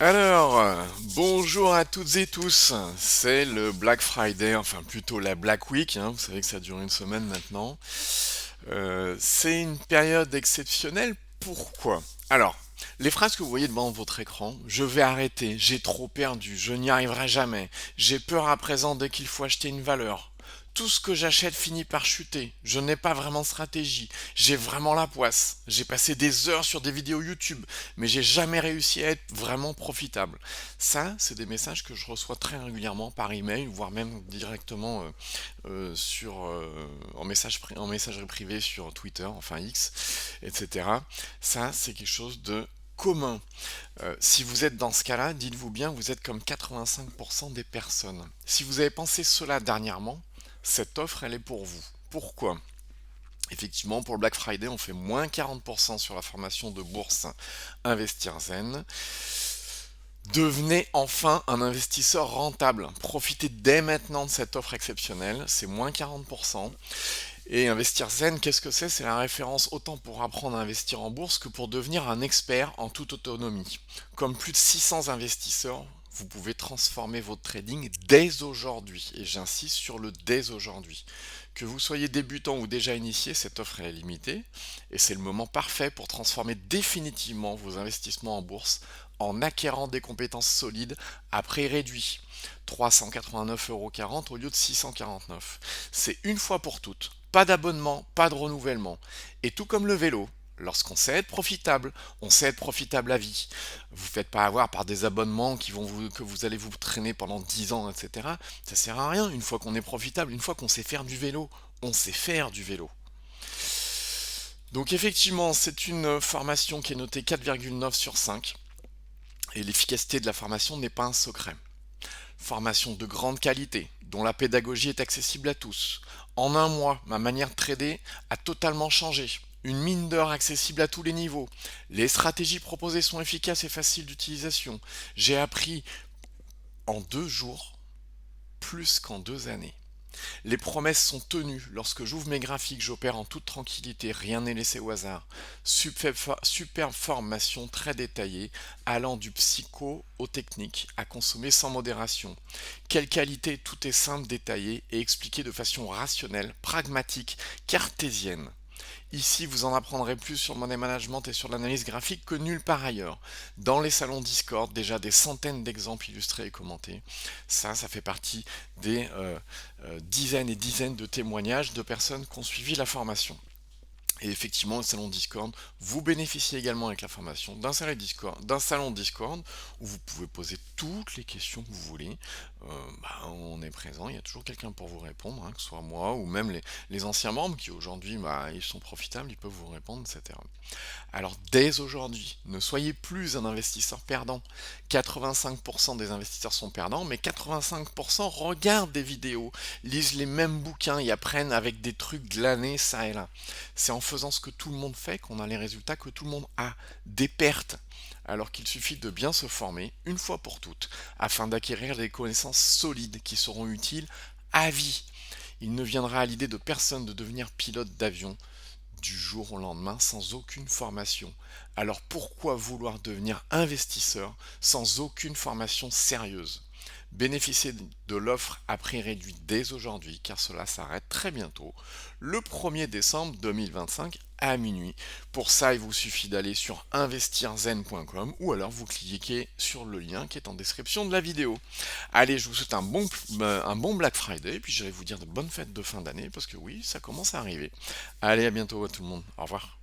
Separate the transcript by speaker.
Speaker 1: Alors, bonjour à toutes et tous. C'est le Black Friday, enfin plutôt la Black Week, hein, vous savez que ça dure une semaine maintenant. C'est une période exceptionnelle. Pourquoi? Alors, les phrases que vous voyez devant votre écran, je vais arrêter, j'ai trop perdu, je n'y arriverai jamais, j'ai peur à présent dès qu'il faut acheter une valeur. Tout ce que j'achète finit par chuter, je n'ai pas vraiment de stratégie, j'ai vraiment la poisse, j'ai passé des heures sur des vidéos YouTube, mais j'ai jamais réussi à être vraiment profitable. Ça, c'est des messages que je reçois très régulièrement par email, voire même directement en messagerie privée sur Twitter, enfin X, etc. Ça, c'est quelque chose de commun. Si vous êtes dans ce cas-là, dites-vous bien, vous êtes comme 85% des personnes. Si vous avez pensé cela dernièrement, cette offre, elle est pour vous. Pourquoi? Effectivement, pour le Black Friday, on fait moins 40% sur la formation de bourse Investir Zen. Devenez enfin un investisseur rentable. Profitez dès maintenant de cette offre exceptionnelle, c'est moins 40%. Et Investir Zen, qu'est-ce que c'est? C'est la référence autant pour apprendre à investir en bourse que pour devenir un expert en toute autonomie. Comme plus de 600 investisseurs, vous pouvez transformer votre trading dès aujourd'hui. Et j'insiste sur le dès aujourd'hui. Que vous soyez débutant ou déjà initié, cette offre est limitée. Et c'est le moment parfait pour transformer définitivement vos investissements en bourse en acquérant des compétences solides à prix réduit. 389,40 € au lieu de 649. C'est une fois pour toutes. Pas d'abonnement, pas de renouvellement. Et tout comme le vélo, lorsqu'on sait être profitable, on sait être profitable à vie. Vous ne faites pas avoir par des abonnements que vous allez vous traîner pendant 10 ans, etc. Ça sert à rien. Une fois qu'on est profitable, une fois qu'on sait faire du vélo, on sait faire du vélo. Donc effectivement, c'est une formation qui est notée 4,9 sur 5. Et l'efficacité de la formation n'est pas un secret. Formation de grande qualité, dont la pédagogie est accessible à tous. En un mois, ma manière de trader a totalement changé. Une mine d'or accessible à tous les niveaux. Les stratégies proposées sont efficaces et faciles d'utilisation. J'ai appris en 2 jours plus qu'en 2 années. Les promesses sont tenues. Lorsque j'ouvre mes graphiques, j'opère en toute tranquillité, rien n'est laissé au hasard. Superbe formation très détaillée, allant du psycho au technique, à consommer sans modération. Quelle qualité, tout est simple, détaillé et expliqué de façon rationnelle, pragmatique, cartésienne. Ici, vous en apprendrez plus sur le money management et sur l'analyse graphique que nulle part ailleurs. Dans les salons Discord, déjà des centaines d'exemples illustrés et commentés. Ça fait partie des dizaines et dizaines de témoignages de personnes qui ont suivi la formation. Et effectivement, le salon Discord, vous bénéficiez également avec la formation d'un salon Discord où vous pouvez poser toutes les questions que vous voulez. On est présent, il y a toujours quelqu'un pour vous répondre, hein, que ce soit moi ou même les anciens membres qui aujourd'hui ils sont profitables, ils peuvent vous répondre, etc. Alors dès aujourd'hui, ne soyez plus un investisseur perdant. 85% des investisseurs sont perdants, mais 85% regardent des vidéos, lisent les mêmes bouquins et apprennent avec des trucs glanés ça et là. C'est en faisant ce que tout le monde fait qu'on a les résultats que tout le monde a, des pertes. Alors qu'il suffit de bien se former, une fois pour toutes, afin d'acquérir des connaissances solides qui seront utiles à vie. Il ne viendra à l'idée de personne de devenir pilote d'avion du jour au lendemain sans aucune formation. Alors pourquoi vouloir devenir investisseur sans aucune formation sérieuse? Bénéficiez de l'offre à prix réduit dès aujourd'hui car cela s'arrête très bientôt, le 1er décembre 2025 à minuit. Pour ça, il vous suffit d'aller sur investirzen.com ou alors vous cliquez sur le lien qui est en description de la vidéo. Allez, je vous souhaite un bon Black Friday, puis j'irai vous dire de bonnes fêtes de fin d'année parce que oui, ça commence à arriver. Allez, à bientôt à tout le monde. Au revoir.